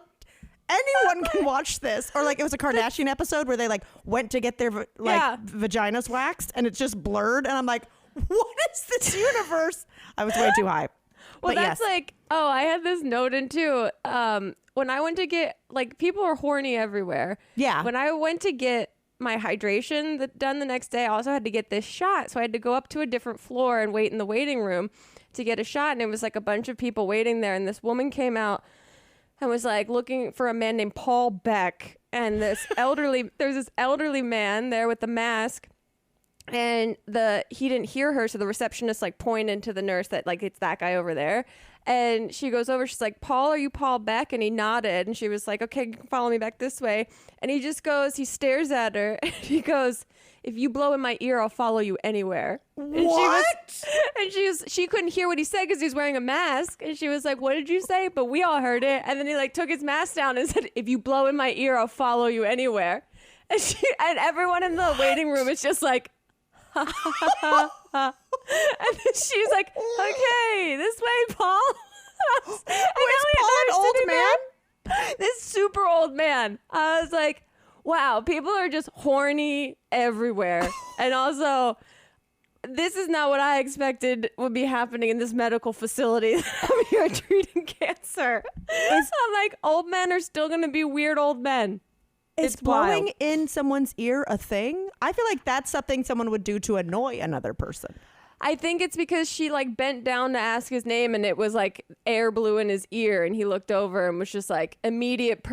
Anyone can watch this. Or like it was a Kardashian episode where they like went to get their vaginas waxed and it's just blurred. And I'm like, what is this universe? I was way too high. Well, but that's yes. like, I had this note in too. When I went to get, like, people are horny everywhere. Yeah. When I went to get my hydration done the next day, I also had to get this shot. So I had to go up to a different floor and wait in the waiting room to get a shot. And it was like a bunch of people waiting there. And this woman came out and was like looking for a man named Paul Beck. And there's this elderly man there with the mask. And he didn't hear her, so the receptionist like pointed to the nurse that like it's that guy over there. And she goes over, she's like, Paul, are you Paul Beck? And he nodded, and she was like, okay, follow me back this way. And he stares at her, and he goes, if you blow in my ear, I'll follow you anywhere. What? She couldn't hear what he said because he was wearing a mask. And she was like, what did you say? But we all heard it. And then he like took his mask down and said, if you blow in my ear, I'll follow you anywhere. And everyone in the waiting room is just like, and then she's like, okay, this way, Paul. Was Paul an old man? This super old man. I was like, wow, people are just horny everywhere. And also, this is not what I expected would be happening in this medical facility that I'm here treating cancer. I'm like, old men are still going to be weird old men. Is It's blowing wild. in someone's ear a thing? I feel like that's something someone would do to annoy another person. I think it's because she like bent down to ask his name and it was like air blew in his ear and he looked over and was just like immediate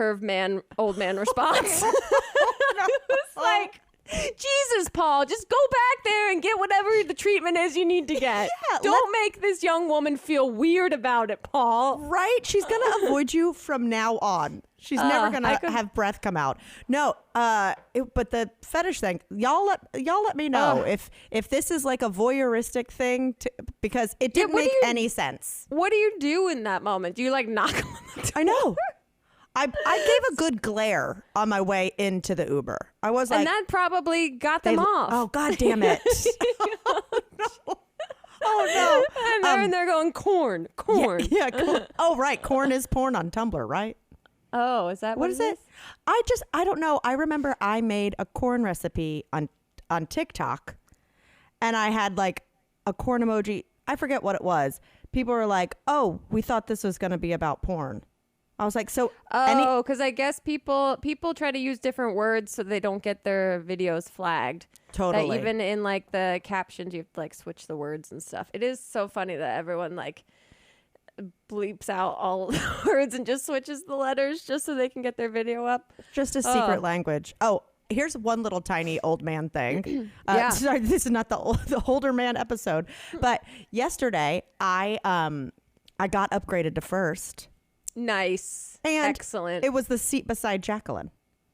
old man response. It was like, Jesus, Paul, just go back there and get whatever the treatment is you need to get. Yeah, Don't make this young woman feel weird about it, Paul. Right? She's going to avoid you from now on. She's never going to have breath come out. No, but the fetish thing, y'all let me know if this is like a voyeuristic thing because it didn't make any sense. What do you do in that moment? Do you like knock on the door? I know. I gave a good glare on my way into the Uber. I was like, and that probably got them off. Oh, God damn it. Oh, no. And they're going, corn. Yeah, corn. Oh, right. Corn is porn on Tumblr, right? Oh, is that what is it? I don't know. I remember I made a corn recipe on TikTok and I had like a corn emoji. I forget what it was. People were like, oh, we thought this was going to be about porn. I was like, so. Oh, because I guess people try to use different words so they don't get their videos flagged. Totally. That even in like the captions, you have to like switch the words and stuff. It is so funny that everyone like bleeps out all the words and just switches the letters just so they can get their video up. Just a secret language. Oh, here's one little tiny old man thing. Yeah. Sorry, this is not the older man episode, but yesterday I got upgraded to first. Nice. And excellent. It was the seat beside Jacqueline.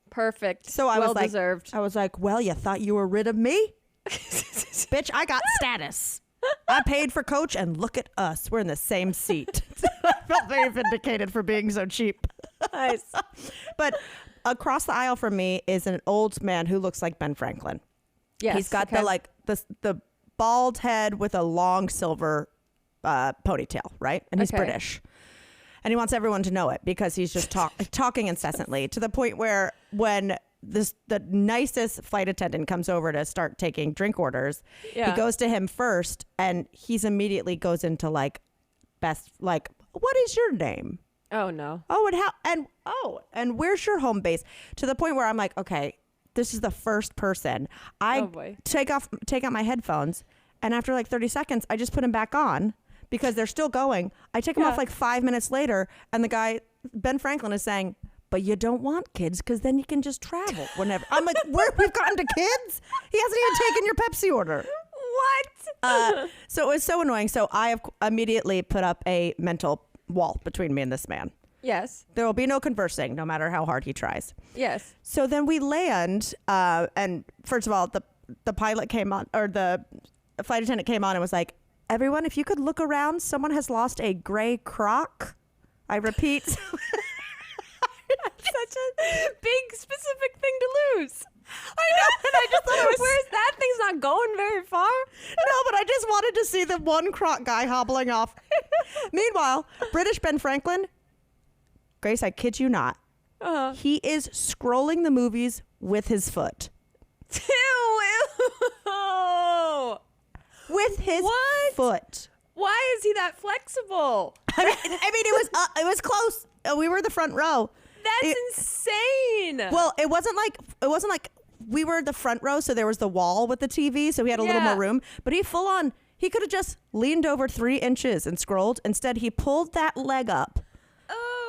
Perfect. So I was like, deserved. I was like, well, you thought you were rid of me? Bitch, I got status. I paid for coach and look at us. We're in the same seat. I felt very vindicated for being so cheap. Nice. But across the aisle from me is an old man who looks like Ben Franklin. Yes. He's got the bald head with a long silver ponytail, right? And he's British. And he wants everyone to know it because he's just talking incessantly to the point where when the nicest flight attendant comes over to start taking drink orders, he goes to him first and he's immediately goes into like what is your name? Oh no. Oh, and where's your home base? To the point where I'm like, okay, this is the first person. I take out my headphones and after like 30 seconds, I just put them back on. Because they're still going. I take them off like 5 minutes later, and the guy, Ben Franklin, is saying, but you don't want kids because then you can just travel whenever. I'm like, we've gotten to kids? He hasn't even taken your Pepsi order. What? So it was so annoying. So I have immediately put up a mental wall between me and this man. Yes. There will be no conversing, no matter how hard he tries. Yes. So then we land, and first of all, the pilot came on, or the flight attendant came on and was like, everyone, if you could look around, someone has lost a gray croc. I repeat. Such a big specific thing to lose. I know. And I just thought it was Where's that thing's not going very far? No, but to see the one croc guy hobbling off. Meanwhile, British Ben Franklin, Grace, I kid you not, he is scrolling the movies with his foot. With his foot. Why is he that flexible? I mean, it was close. We were the front row. That's insane. Well, it wasn't like we were the front row, so there was the wall with the TV, so we had a little more room. But he could have just leaned over 3 inches and scrolled. Instead, he pulled that leg up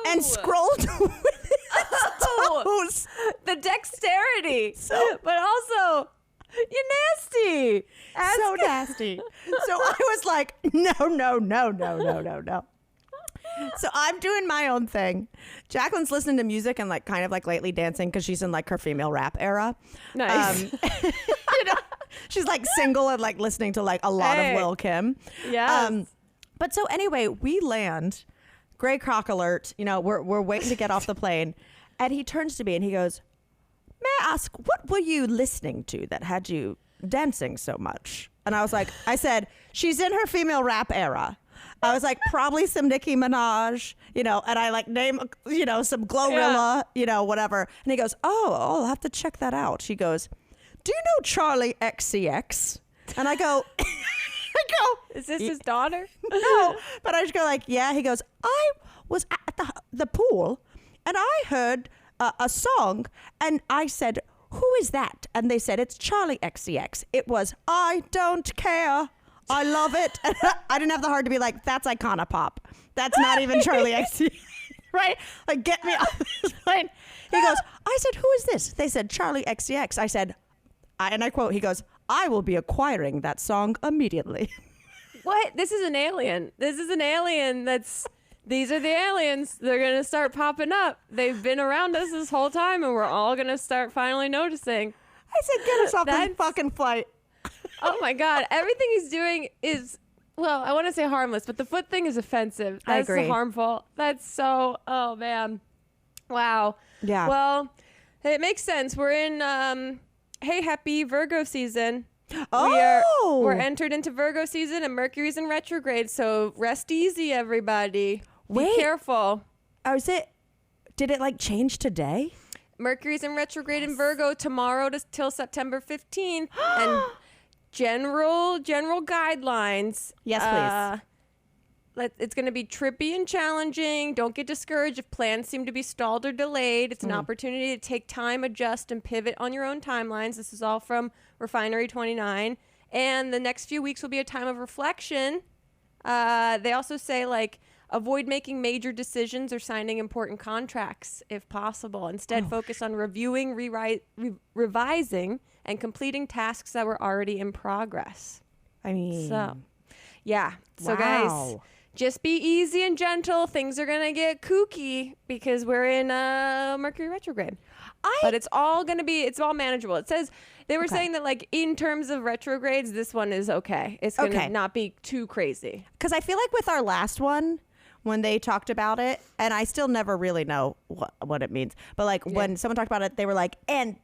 and scrolled with his toes. The dexterity. But also, you're nasty. So nasty. So I was like, no. So I'm doing my own thing. Jacqueline's listening to music and like kind of like lately dancing because she's in like her female rap era. Nice. She's like single and like listening to like a lot of Lil' Kim. Yeah. But so anyway, we land. Gray Croc alert. We're waiting to get off the plane, and he turns to me and he goes, "May I ask, what were you listening to that had you dancing so much?" And I said, she's in her female rap era. I was like, probably some Nicki Minaj, and I like name, some Glorilla, whatever. And he goes, oh, I'll have to check that out. She goes, do you know Charlie XCX? And I go, is this his daughter? No, but I just go like, yeah. He goes, I was at the pool and I heard a song and I said, who is that? And they said, it's Charlie XCX. It was, I don't care. I love it. I didn't have the heart to be like, that's Iconopop. That's not even Charlie XCX. Right? Like, get me off this plane. He goes, I said, who is this? They said, Charlie XCX. I said, and I quote, he goes, I will be acquiring that song immediately. What? This is an alien. These are the aliens. They're going to start popping up. They've been around us this whole time, and we're all going to start finally noticing. I said, get us off this fucking flight. Oh, my God. Everything he's doing is, well, I want to say harmless, but the foot thing is offensive. I That's agree. Harmful. That's so, oh, man. Wow. Yeah. Well, it makes sense. We're in, happy Virgo season. Oh. We're entered into Virgo season, and Mercury's in retrograde, so rest easy, everybody. Be careful. Did it like change today? Mercury's in retrograde in Virgo tomorrow till September 15th. And general guidelines. Yes, please. It's going to be trippy and challenging. Don't get discouraged if plans seem to be stalled or delayed. It's an opportunity to take time, adjust, and pivot on your own timelines. This is all from Refinery 29. And the next few weeks will be a time of reflection. They also say, like, avoid making major decisions or signing important contracts if possible. Instead, focus on reviewing, revising, and completing tasks that were already in progress. I mean, So wow. Guys, just be easy and gentle. Things are going to get kooky because we're in Mercury retrograde. But it's all manageable. It says they were saying that, like, in terms of retrogrades, this one is okay. It's going to not be too crazy. Because I feel like with our last one, when they talked about it, and I still never really know what it means, but like when someone talked about it, they were like, and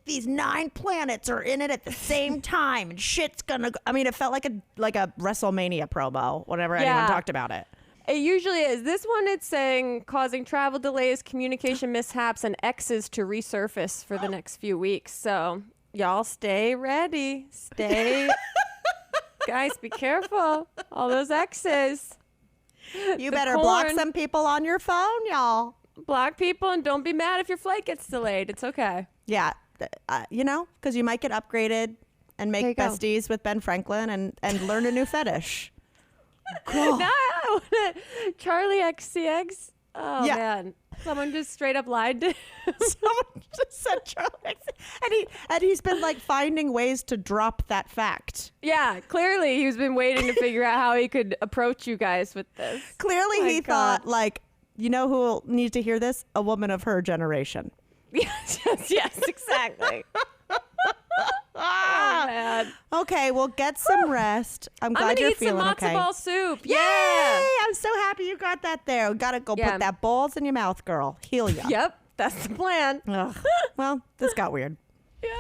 these 9 planets are in it at the same time, and shit's gonna go. I mean, it felt like a WrestleMania promo whenever anyone talked about it. It usually is. This one, it's saying causing travel delays, communication mishaps, and X's to resurface for the next few weeks. So y'all stay ready. Guys, be careful. All those X's. You better block some people on your phone, y'all. Block people and don't be mad if your flight gets delayed. It's okay. Yeah. Because you might get upgraded and make besties with Ben Franklin and learn a new fetish. Cool. Now I want to Charlie XCX. Oh, man. Someone just straight up lied to Someone just said Charlie XCX. And he's been like finding ways to drop that fact. Yeah, clearly he's been waiting to figure out how he could approach you guys with this. Clearly he thought, like, you know who will need to hear this? A woman of her generation. Yes, exactly. Oh, man. Okay, well, get some rest. I'm glad you're feeling I'm okay. gonna eat some matzo ball soup. Yay! Yeah. I'm so happy you got that there. Gotta go put that balls in your mouth, girl. Heal ya. Yep, that's the plan. Ugh. Well, this got weird. Yep.